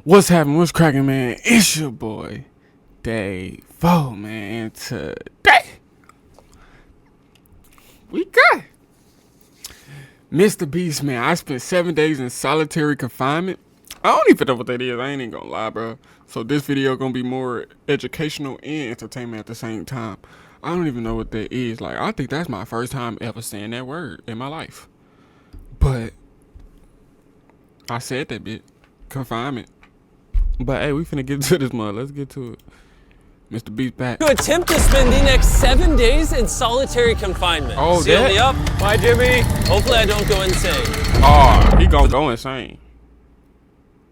What's happening? What's cracking, man? It's your boy, Day 4, man. And today, we got Mr. Beast, man. I spent 7 days in solitary confinement. I don't even know what that is. I ain't even gonna lie, bro. So this video gonna be more educational and entertainment at the same time. I don't even know what that is. Like, I think that's my first time ever saying that word in my life. But I said that bit. Confinement. But hey, we finna get to this mud. Let's get to it. Mr. Beast back. To attempt to spend the next 7 days in solitary confinement. Oh, Seal that? me up. Bye, Jimmy. Hopefully I don't go insane. Oh, he gonna go insane.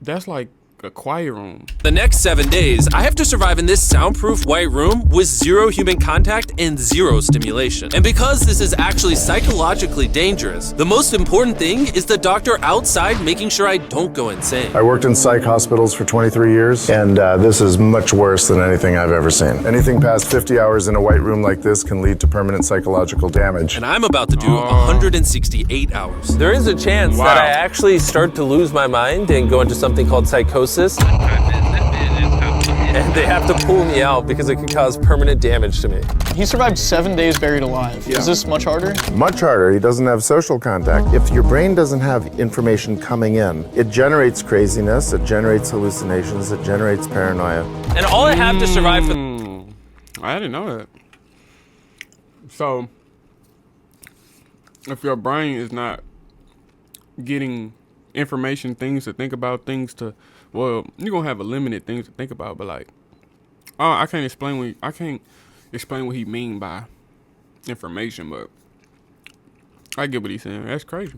That's like a quiet room. The next 7 days, I have to survive in this soundproof white room with 0 human contact and 0 stimulation. And because this is actually psychologically dangerous, the most important thing is the doctor outside making sure I don't go insane. I worked in psych hospitals for 23 years, and this is much worse than anything I've ever seen. Anything past 50 hours in a white room like this can lead to permanent psychological damage. And I'm about to do 168 hours. There is a chance Wow. that I actually start to lose my mind and go into something called psychosis. And they have to pull me out because it could cause permanent damage to me. He survived 7 days buried alive. Yeah. Is this much harder? Much harder. He doesn't have social contact. If your brain doesn't have information coming in, it generates craziness, it generates hallucinations, it generates paranoia. And all I have to survive for I didn't know that. So, if your brain is not getting information, things to think about, well, you're gonna have a limited things to think about. But like, I can't explain what he mean by information, but I get what he's saying. That's crazy.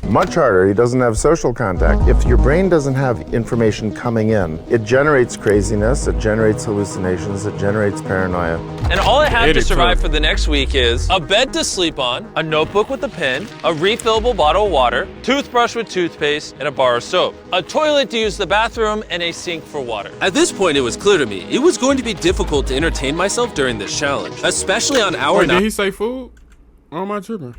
Much harder. He doesn't have social contact. If your brain doesn't have information coming in, it generates craziness, it generates hallucinations, it generates paranoia. And all I have It to is survive true. for the next week is a bed to sleep on, a notebook with a pen, a refillable bottle of water, toothbrush with toothpaste, and a bar of soap, a toilet to use the bathroom, and a sink for water. At this point, it was clear to me it was going to be difficult to entertain myself during this challenge, especially on our Wait, did he say food? Or am I tripping?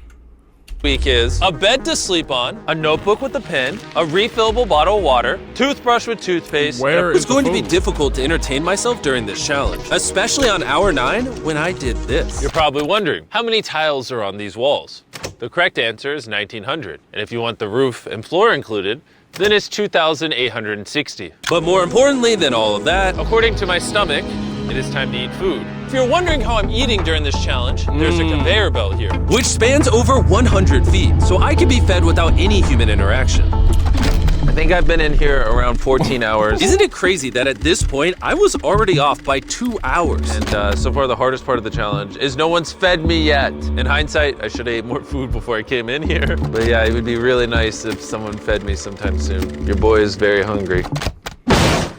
week is a bed to sleep on, a notebook with a pen, a refillable bottle of water, toothbrush with toothpaste. Where It's is the going to be food? difficult to entertain myself during this challenge, especially on hour 9 when I did this. You're probably wondering, how many tiles are on these walls? The correct answer is 1,900. And if you want the roof and floor included, then it's 2,860. But more importantly than all of that, according to my stomach, it is time to eat food. If you're wondering how I'm eating during this challenge, there's a conveyor belt here, which spans over 100 feet, so I can be fed without any human interaction. I think I've been in here around 14 hours. Isn't it crazy that at this point, I was already off by 2 hours? And so far, the hardest part of the challenge is no one's fed me yet. In hindsight, I should have ate more food before I came in here. But yeah, it would be really nice if someone fed me sometime soon. Your boy is very hungry.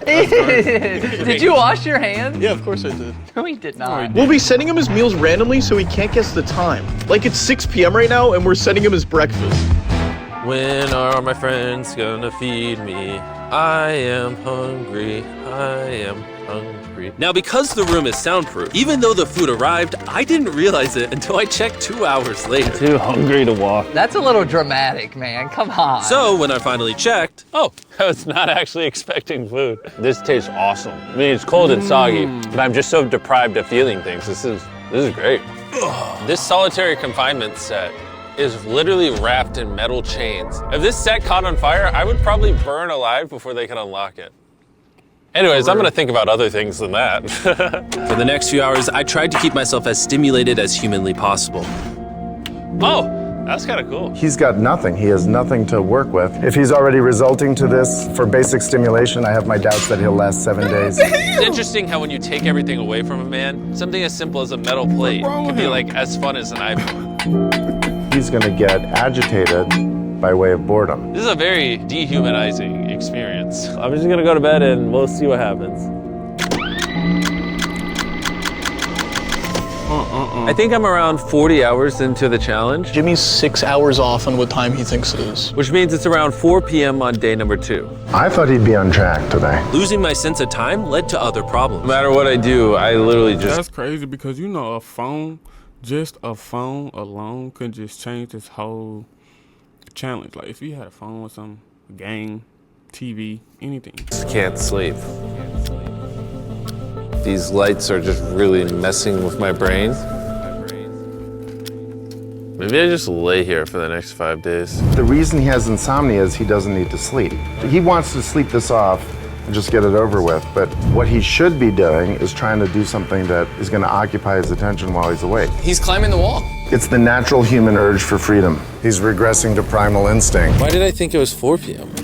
Did you wash your hands? Yeah, of course I did. No, he did not. We'll be sending him his meals randomly so he can't guess the time. Like it's 6 p.m. right now and we're sending him his breakfast. When are my friends gonna feed me? I am hungry, I am hungry. Now, because the room is soundproof, even though the food arrived, I didn't realize it until I checked 2 hours later. Too hungry to walk. That's a little dramatic, man. Come on. So when I finally checked, Oh, I was not actually expecting food. This tastes awesome. I mean, it's cold and soggy, but I'm just so deprived of feeling things. This is great. This solitary confinement set is literally wrapped in metal chains. If this set caught on fire, I would probably burn alive before they could unlock it. Anyways, I'm gonna think about other things than that. for the next few hours, I tried to keep myself as stimulated as humanly possible. Oh, that's kind of cool. He's got nothing. He has nothing to work with. If he's already resulting to this for basic stimulation, I have my doubts that he'll last 7 days. It's interesting how when you take everything away from a man, something as simple as a metal plate wrong with can be him? like as fun as an iPhone. He's gonna get agitated by way of boredom. This is a very dehumanizing experience. I'm just gonna go to bed and we'll see what happens. I think I'm around 40 hours into the challenge, Jimmy's 6 hours off on what time he thinks it is. which means it's around 4 p.m. on day number 2. I thought he'd be on track today. Losing my sense of time led to other problems. No matter what I do, I literally just That's crazy because you know just a phone alone could just change this whole challenge. Like if you had a phone or something, a game, TV, anything. Can't sleep. These lights are just really messing with my brain. Maybe I just lay here for the next 5 days. The reason he has insomnia is he doesn't need to sleep. He wants to sleep this off and just get it over with, but what he should be doing is trying to do something that is going to occupy his attention while he's awake. He's climbing the wall. It's the natural human urge for freedom. He's regressing to primal instinct. Why did I think it was 4 p.m.?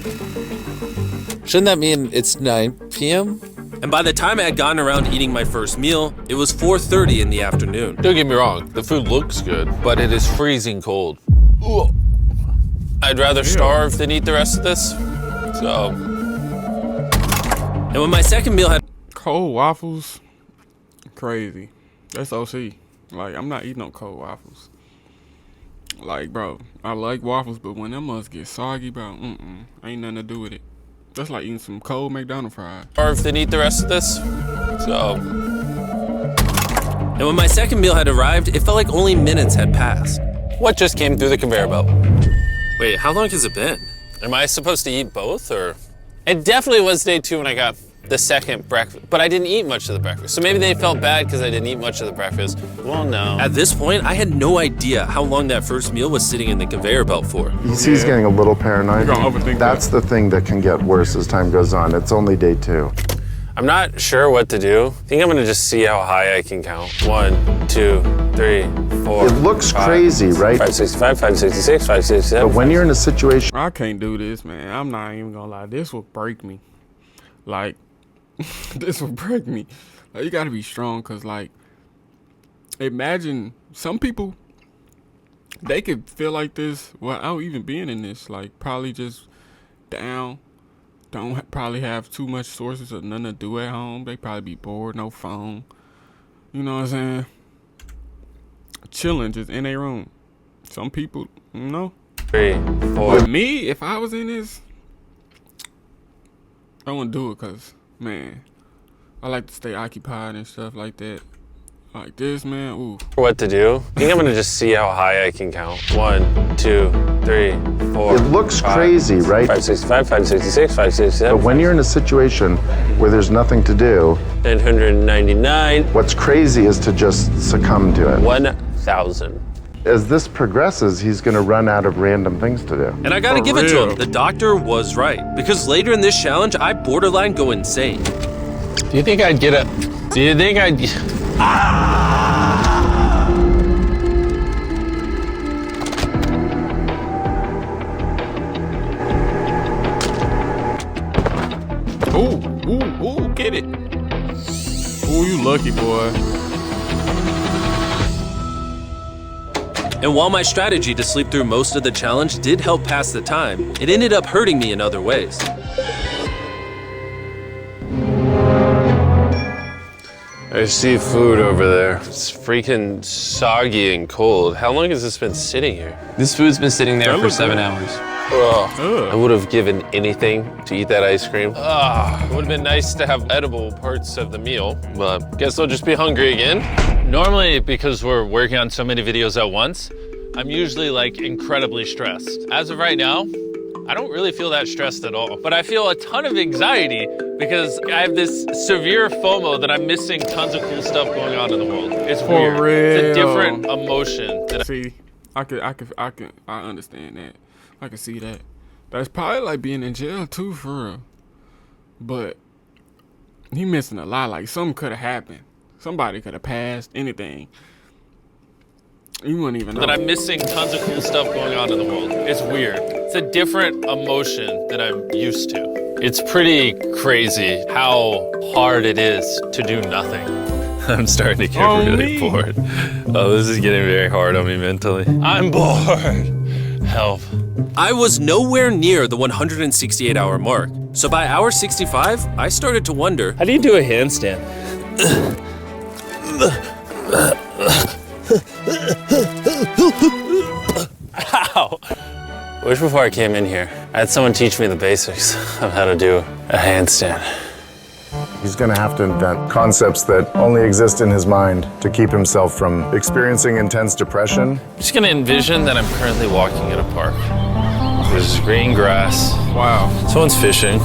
Shouldn't that mean it's 9 p.m.? And by the time I had gotten around to eating my first meal, it was 4:30 in the afternoon. Don't get me wrong, the food looks good, but it is freezing cold. Ugh. I'd rather starve than eat the rest of this, so. And when my second meal had Cold waffles, crazy. That's OC. Like, I'm not eating no cold waffles. Like, bro, I like waffles, but when them must get soggy, bro, ain't nothing to do with it. That's like eating some cold McDonald's fries. Starve than eat the rest of this, so. And when my second meal had arrived, it felt like only minutes had passed. What just came through the conveyor belt? Wait, how long has it been? Am I supposed to eat both, or? It definitely was day 2 when I got the second breakfast, but I didn't eat much of the breakfast. So maybe they felt bad because I didn't eat much of the breakfast. Well, no. At this point, I had no idea how long that first meal was sitting in the conveyor belt for. You see he's getting a little paranoid. You're gonna overthink That's the thing that can get worse as time goes on. It's only day 2. I'm not sure what to do. I think I'm gonna just see how high I can count. 1, 2, 3, 4. It looks crazy, right? 565, 566, 567. But when you're in a situation, I can't do this, man. I'm not even gonna lie. This will break me. Like, this will break me. Like, you gotta be strong, cause like, imagine some people, they could feel like this without even being in this. Like, probably just down, don't probably have too much sources of nothing to do at home. They probably be bored, no phone. You know what I'm saying? Chilling just in their room. Some people, you know. 3, 4. But me, if I was in this, I wouldn't do it, cause man, I like to stay occupied and stuff like that. Like this, man, ooh. What to do? I think I'm gonna just see how high I can count. 1, 2, 3, 4. it looks crazy, right? 565, 566, 567. But when you're in a situation where there's nothing to do, 999. what's crazy is to just succumb to it. 1,000. As this progresses, he's going to run out of random things to do. And I gotta For give it to real. him. The doctor was right. Because later in this challenge, I borderline go insane. Do you think I'd get a... Do you think I'd... Ooh, get it. Ooh, you lucky, boy. And while my strategy to sleep through most of the challenge did help pass the time, it ended up hurting me in other ways. I see food over there. It's freaking soggy and cold. How long has this been sitting here? This food's been sitting there That for looks 7 good. hours. I would have given anything to eat that ice cream. It would have been nice to have edible parts of the meal, but guess I'll just be hungry again. Normally, because we're working on so many videos at once, I'm usually like incredibly stressed. As of right now, I don't really feel that stressed at all, but I feel a ton of anxiety because I have this severe FOMO that I'm missing tons of cool stuff going on in the world. It's For weird. It's a real. different emotion. That See, I understand that. I can see that. That's probably like being in jail too, for real. But he missing a lot. Like, something could have happened. Somebody could have passed. Anything. You wouldn't even know. that I'm missing tons of cool stuff going on in the world. It's weird. It's a different emotion than I'm used to. It's pretty crazy how hard it is to do nothing. I'm starting to get really bored. Oh, this is getting very hard on me mentally. I'm bored. Help. I was nowhere near the 168-hour mark. So by hour 65, I started to wonder, How do you do a handstand? Ow. Wish before I came in here, I had someone teach me the basics of how to do a handstand. He's going to have to invent concepts that only exist in his mind to keep himself from experiencing intense depression. I'm just gonna envision that I'm currently walking in a park. There's green grass. Wow. Someone's fishing.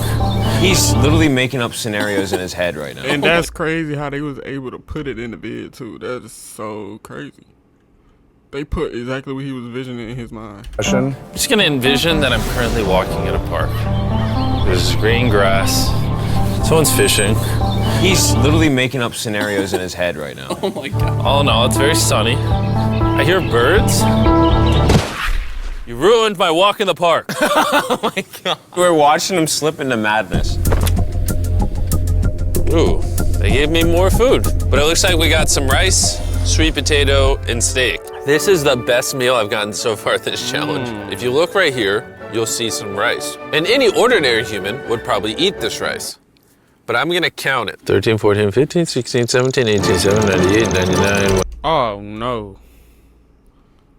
He's literally making up scenarios in his head right now. And that's crazy how they was able to put it in the vid too. That is so crazy. They put exactly what he was envisioning in his mind. I'm just gonna envision that I'm currently walking in a park. There's green grass. Someone's fishing. He's literally making up scenarios in his head right now. Oh my God. All in all, it's very sunny. I hear birds. You ruined my walk in the park. Oh my God. We're watching him slip into madness. Ooh, they gave me more food. But it looks like we got some rice, sweet potato, and steak. This is the best meal I've gotten so far this challenge. If you look right here, you'll see some rice. And any ordinary human would probably eat this rice. But I'm gonna count it. 13, 14, 15, 16, 17, 18, 17, 98, 99. Oh no.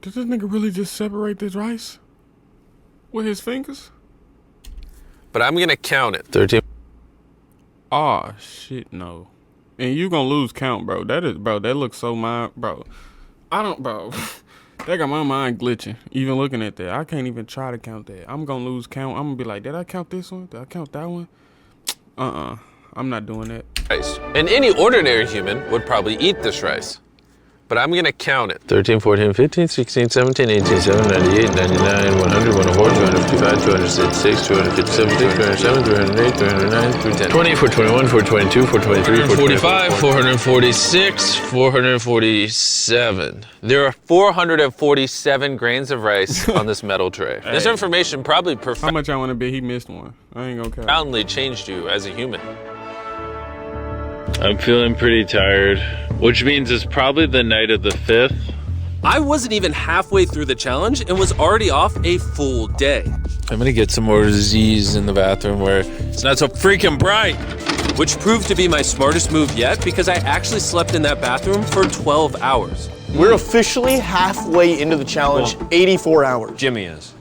Did this nigga really just separate this rice with his fingers? But I'm gonna count it. 13. Oh shit, no. And you gonna lose count, bro. That looks so bro. Bro. That got my mind glitching. Even looking at that, I can't even try to count that. I'm gonna lose count. I'm gonna be like, did I count this one? Did I count that one? I'm not doing that. Rice. And any ordinary human would probably eat this rice. But I'm gonna count it. 13, 14, 15, 16, 17, 18, 17, 98, 99, 100, 104, 255, 266, 257, 207, 308, 309, 310. 20, 421, 422, 423, 445, 446, 447. There are 447 grains of rice on this metal tray. This information probably How much I wanna bet he missed one? I ain't gonna count. profoundly changed you as a human. I'm feeling pretty tired, which means it's probably the night of the 5th. I wasn't even halfway through the challenge and was already off a full day. I'm gonna get some more Z's in the bathroom where it's not so freaking bright. Which proved to be my smartest move yet because I actually slept in that bathroom for 12 hours. We're officially halfway into the challenge, 84 hours. Jimmy is.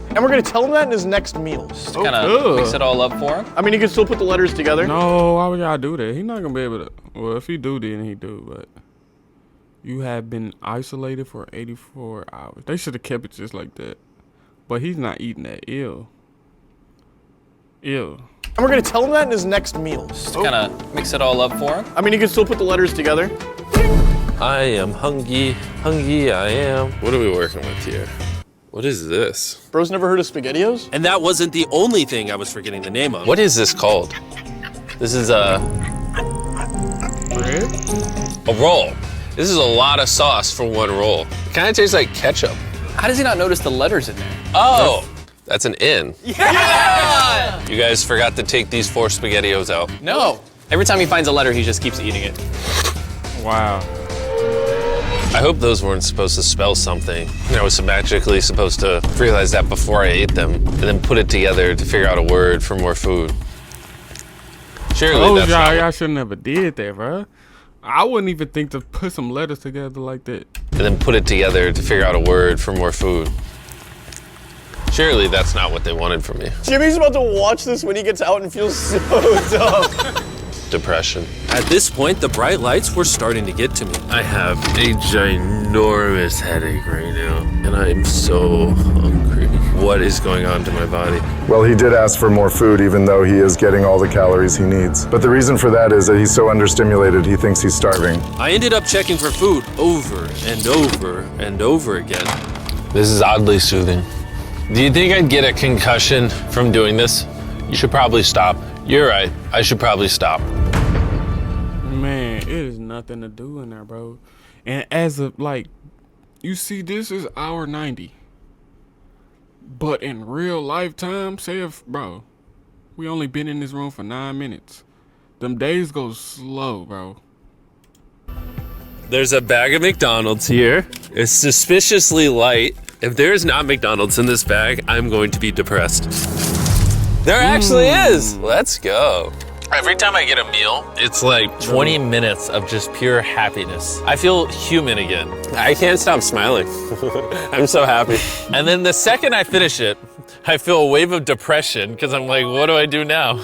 And we're gonna tell him that in his next meal. Kind of mix it all up for him. I mean, he can still put the letters together. No, why would y'all do that? He's not gonna be able to. Well, if he do, then he do. But you have been isolated for 84 hours. They should have kept it just like that. But he's not eating that. Ew. Ew. And we're gonna tell him that in his next meal. Kind of mix it all up for him. I mean, he can still put the letters together. I am hungry, I am. What are we working with here? What is this? Bro's never heard of SpaghettiOs? And that wasn't the only thing I was forgetting the name of. What is this called? This is a roll. This is a lot of sauce for one roll. It kind of tastes like ketchup. How does he not notice the letters in there? Oh, that's an N. Yeah! You guys forgot to take these 4 SpaghettiOs out. No. Every time he finds a letter, he just keeps eating it. Wow. I hope those weren't supposed to spell something. I was magically supposed to realize that before I ate them, and then put it together to figure out a word for more food. Surely that's not y'all should never did that, bro. I wouldn't even think to put some letters together like that. and then put it together to figure out a word for more food. Surely that's not what they wanted from me. Jimmy's about to watch this when he gets out and feels so dumb. Depression. At this point, the bright lights were starting to get to me. I have a ginormous headache right now, and I am so hungry. What is going on to my body? Well, he did ask for more food, even though he is getting all the calories he needs. But the reason for that is that he's so understimulated, he thinks he's starving. I ended up checking for food over and over and over again. This is oddly soothing. Do you think I'd get a concussion from doing this? You should probably stop. You're right. I should probably stop. Man, it is nothing to do in there, bro. And as of, like, you see, this is hour 90. But in real lifetime, say if, bro, we only been in this room for 9 minutes. Them days go slow, bro. There's a bag of McDonald's here. It's suspiciously light. If there's not McDonald's in this bag, I'm going to be depressed. There actually is. Let's go. Every time I get a meal, it's like 20 minutes of just pure happiness. I feel human again. I can't stop smiling. I'm so happy. And then the second I finish it, I feel a wave of depression because I'm like, what do I do now?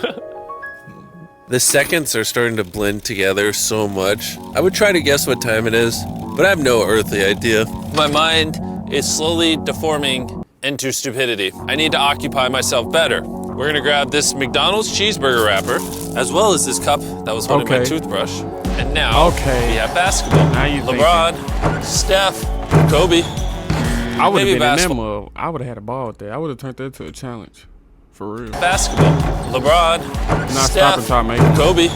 The seconds are starting to blend together so much. I would try to guess what time it is, but I have no earthly idea. My mind is slowly deforming into stupidity. I need to occupy myself better. We're gonna grab this McDonald's cheeseburger wrapper, as well as this cup that was holding my toothbrush. And now we have basketball. Now you LeBron, Steph, Kobe. I would have maybe been basketball. in them. I would have had a ball with that. I would have turned that to a challenge. For real. Basketball, LeBron, Not Steph, stopping time, mate. Kobe.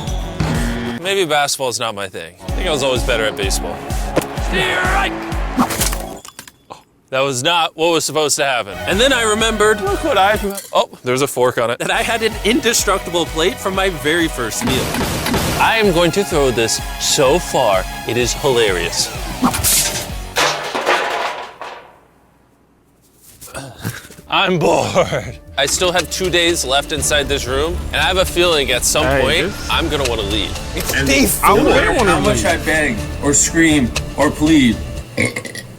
Maybe basketball's not my thing. I think I was always better at baseball. That was not what was supposed to happen. And then I remembered Look what I... Oh, there's a fork on it. that I had an indestructible plate from my very first meal. I am going to throw this so far, it is hilarious. I'm bored. I still have 2 days left inside this room, and I have a feeling at some point, I'm gonna wanna leave. It's day I 4. wouldn't wanna How much I beg or scream or plead.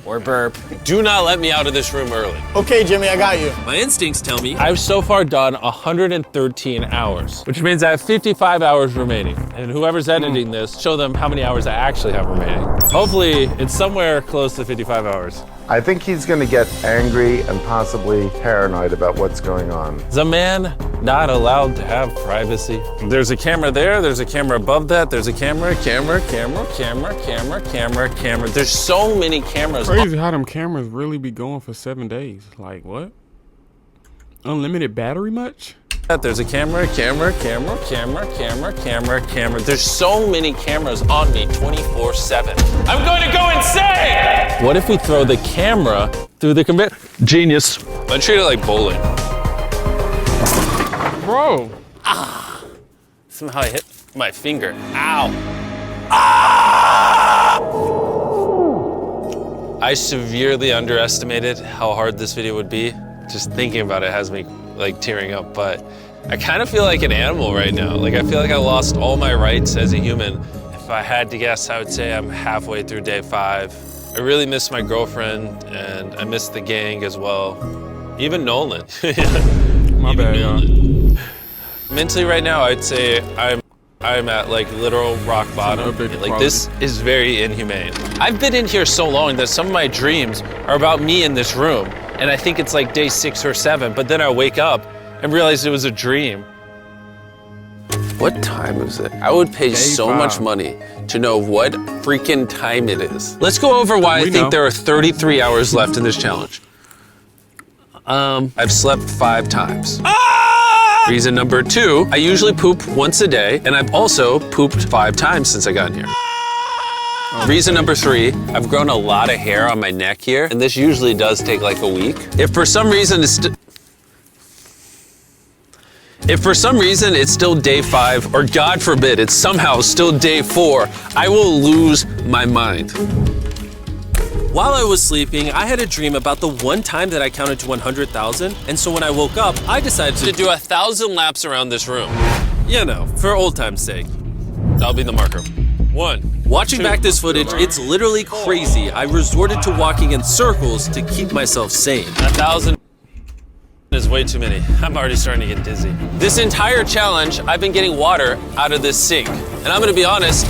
Or burp. Do not let me out of this room early. Okay, Jimmy, I got you. My instincts tell me I've so far done 113 hours, which means I have 55 hours remaining. And whoever's editing this, show them how many hours I actually have remaining. Hopefully, it's somewhere close to 55 hours. I think he's going to get angry and possibly paranoid about what's going on. Is a man not allowed to have privacy? There's a camera there, there's a camera above that, there's a camera. There's so many cameras. Crazy how them cameras really be going for 7 days. Like what? Unlimited battery much? There's a camera. There's so many cameras on me 24/7. I'm going to go insane! What if we throw the camera through the conveyor? Genius. I treat it like bowling. Bro. Somehow I hit my finger. Ow. I severely underestimated how hard this video would be. Just thinking about it has me like tearing up, but I kind of feel like an animal right now. Like I feel like I lost all my rights as a human. If I had to guess, I would say I'm halfway through day 5. I really miss my girlfriend and I miss the gang as well. Even Nolan. My bad, y'all. Mentally right now, I'd say I'm at like literal rock bottom. Like this is very inhumane. I've been in here so long that some of my dreams are about me in this room. And I think it's like day 6 or 7, but then I wake up and realize it was a dream. What time is it? I would pay so much money to know what freaking time it is. Let's go over why I think there are 33 hours left in this challenge. I've slept 5 times. Reason number 2, I usually poop once a day, and I've also pooped 5 times since I got in here. Reason number 3, I've grown a lot of hair on my neck here, and this usually does take like a week. If for some reason it's still day 5, or God forbid, it's somehow still day 4, I will lose my mind. while I was sleeping, I had a dream about the one time that I counted to 100,000, and so when I woke up, I decided to do 1,000 laps around this room. You know, for old time's sake. That'll be the marker. 1. Watching back this footage, it's literally crazy. I resorted to walking in circles to keep myself sane. 1,000 is way too many. I'm already starting to get dizzy. This entire challenge, I've been getting water out of this sink. And I'm gonna be honest,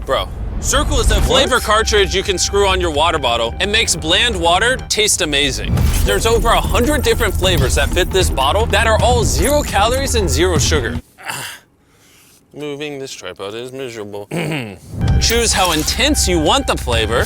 bro. Circle is a Flavor cartridge you can screw on your water bottle and makes bland water taste amazing. There's over 100 different flavors that fit this bottle that are all 0 calories and 0 sugar. Moving this tripod is miserable. Choose how intense you want the flavor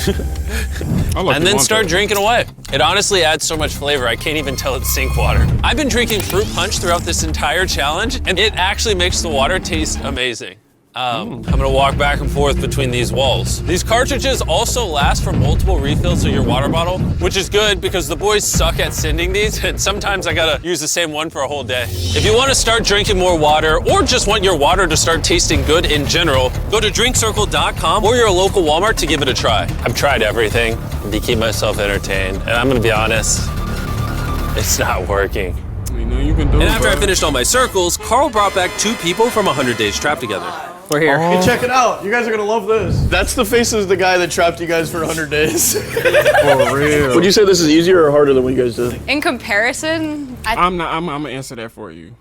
and then start drinking away. It honestly adds so much flavor, I can't even tell it's sink water. I've been drinking fruit punch throughout this entire challenge and it actually makes the water taste amazing. I'm gonna walk back and forth between these walls. These cartridges also last for multiple refills of your water bottle, which is good because the boys suck at sending these, and sometimes I gotta use the same one for a whole day. If you wanna start drinking more water, or just want your water to start tasting good in general, go to drinkcircle.com or your local Walmart to give it a try. I've tried everything to keep myself entertained, and I'm gonna be honest, it's not working. You know you can do And it, after I bro. finished all my circles, Carl brought back 2 people from 100 Days Trapped Together. We're here. Hey, check it out. You guys are gonna love this. That's the face of the guy that trapped you guys for 100 days. For real. Would you say this is easier or harder than what you guys did? In comparison, I'm gonna answer that for you.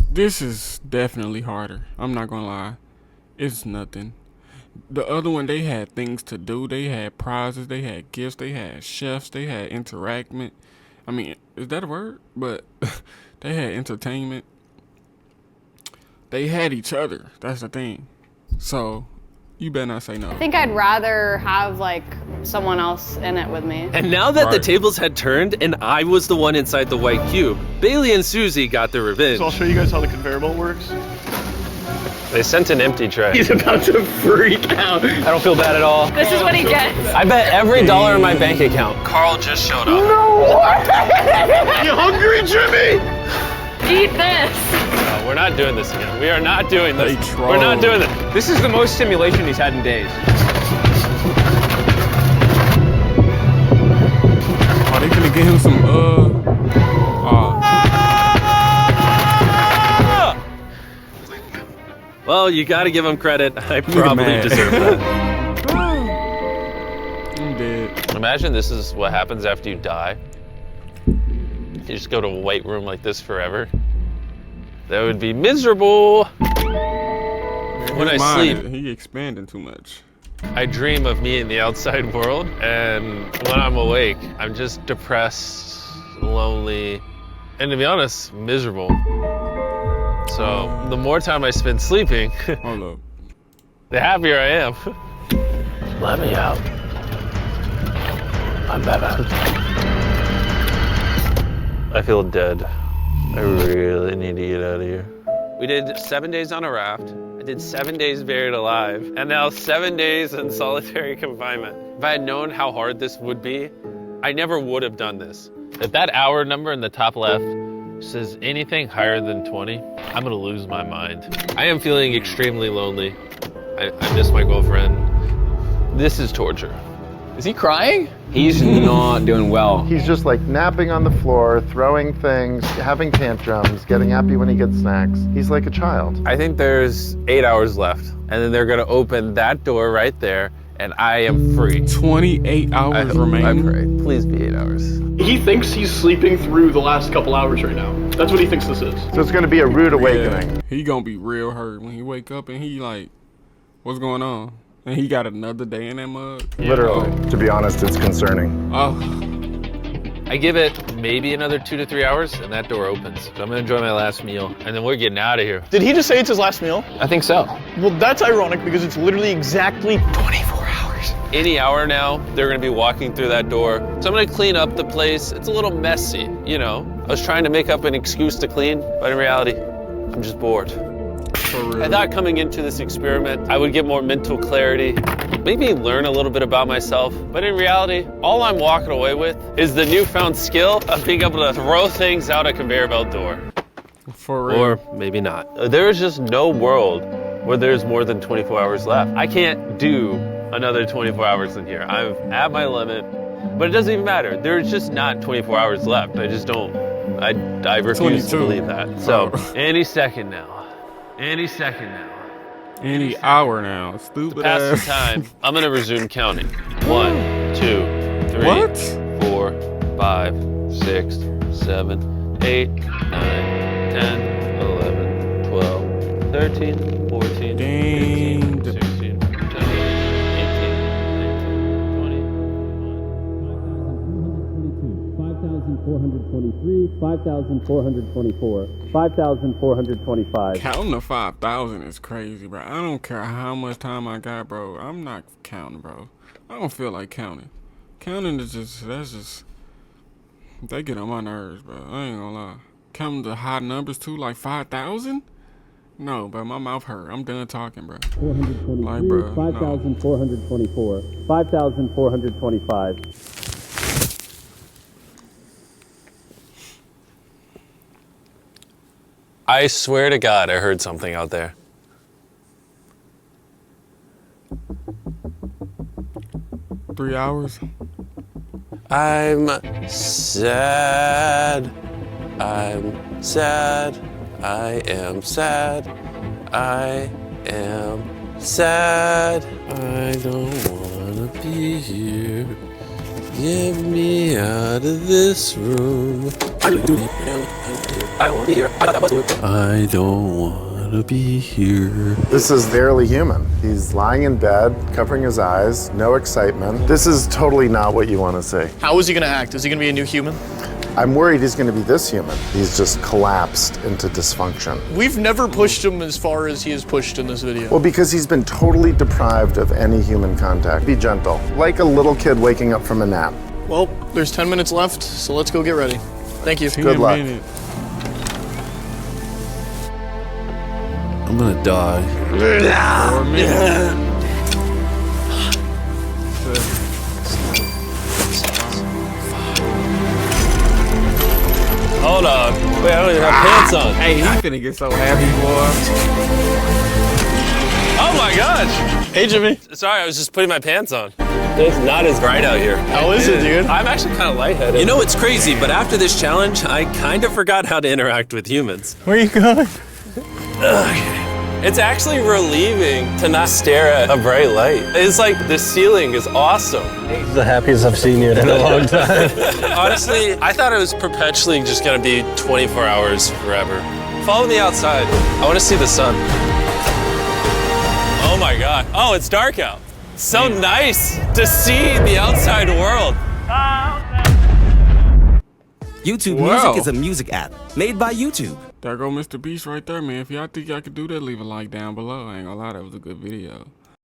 This is definitely harder. I'm not gonna lie. It's nothing. The other one, they had things to do. They had prizes. They had gifts. They had chefs. They had interaction. I mean, is that a word? But they had entertainment. They had each other. That's the thing. So you better not say no. I think I'd rather have like someone else in it with me. And now that the tables had turned and I was the one inside the white cube, Bailey and Suzie got their revenge. So I'll show you guys how the conveyor belt works. They sent an empty tray. He's about to freak out. I don't feel bad at all. This is what he gets. I bet every dollar in my bank account. Carl just showed up. No way! You hungry, Jimmy? Eat this. No, we're not doing this again. We are not doing this. They We're not doing this. This is the most stimulation he's had in days. Are they gonna get him some Well, you gotta give him credit. I Look at probably man. deserve that. I'm dead. Imagine this is what happens after you die. You just go to a white room like this forever. That would be miserable. When I His mind sleep, he expanding too much. I dream of me in the outside world, and when I'm awake, I'm just depressed, lonely, and to be honest, miserable. So the more time I spend sleeping, Hold up. the happier I am. Let me out. I'm Batman. I feel dead. I really need to get out of here. We did 7 days on a raft. I did 7 days buried alive, and now 7 days in solitary confinement. If I had known how hard this would be, I never would have done this. If that hour number in the top left says anything higher than 20, I'm gonna lose my mind. I am feeling extremely lonely. I miss my girlfriend. This is torture. Is he crying? He's not doing well. He's just like napping on the floor, throwing things, having tantrums, getting happy when he gets snacks. He's like a child. I think there's 8 hours left, and then they're gonna open that door right there, and I am free. 28 hours I remaining. pray. Please be 8 hours. He thinks he's sleeping through the last couple hours right now. That's what he thinks this is. So it's going to be a rude awakening. Yeah, he gonna be real hurt when he wake up and he like, what's going on? And he got another day in that mug. Literally. To be honest, it's concerning. Oh, I give it maybe another 2 to 3 hours, and that door opens. So I'm gonna enjoy my last meal, and then we're getting out of here. Did he just say it's his last meal? I think so. Well, that's ironic because it's literally exactly 24 hours. Any hour now, they're gonna be walking through that door. So I'm gonna clean up the place. It's a little messy, you know. I was trying to make up an excuse to clean, but in reality, I'm just bored. for real. I thought coming into this experiment, I would get more mental clarity, maybe learn a little bit about myself. But in reality, all I'm walking away with is the newfound skill of being able to throw things out a conveyor belt door. For real. Or maybe not. There is just no world where there's more than 24 hours left. I can't do another 24 hours in here. I'm at my limit, but it doesn't even matter. There's just not 24 hours left. I just don't, I refuse to 22. believe that. So Oh. any second now, any second now. Any hour now. Stupid Pass the ass. time, I'm gonna resume counting. 1, 2, 3, What? 4, 5, 6, 7, 8, 9, 10, 11, 12, 13, 14, Dang. 15, 16, 17, 18, 19, 20. 5,424, 5,425. Counting to 5,000 is crazy, bro. I don't care how much time I got, bro. I'm not counting, bro. I don't feel like counting. Counting is just, that's just, they get on my nerves, bro. I ain't gonna lie. Counting the high numbers too, like 5,000? No, bro, my mouth hurt. I'm done talking, bro. 423, Like, bro, no. 5,424, 5,425. I swear to God, I heard something out there. Three hours? I'm sad. I'm sad. I am sad. I am sad. I don't wanna be here. Get me out of this room. I don't wanna gotta be here. This is barely human. He's lying in bed, covering his eyes, no excitement. This is totally not what you want to see. How is he gonna act? Is he gonna be a new human? I'm worried he's going to be this human. He's just collapsed into dysfunction. We've never pushed him as far as he is pushed in this video. Well, because he's been totally deprived of any human contact. Be gentle, like a little kid waking up from a nap. Well, there's 10 minutes left, so let's go get ready. Thank you. Good luck. I'm gonna die. 4 minutes. Hold on. Wait, I don't even have pants on. Hey, he finna get so happy, boy. Oh my gosh. Hey, Jimmy. Sorry, I was just putting my pants on. It's not as bright out here. How is it, dude? I'm actually kind of lightheaded. You know, it's crazy, but after this challenge, I kind of forgot how to interact with humans. Where are you going? It's actually relieving to not stare at a bright light. It's like the ceiling is awesome. It's the happiest I've seen you in a long time. Honestly, I thought it was perpetually just gonna be 24 hours forever. Follow me outside. I wanna see the sun. Oh my God. Oh, it's dark out. So nice to see the outside world. YouTube Wow. Music is a music app made by YouTube. There go Mr. Beast right there, man. If y'all think y'all could do that, leave a like down below. I ain't gonna lie, that was a good video.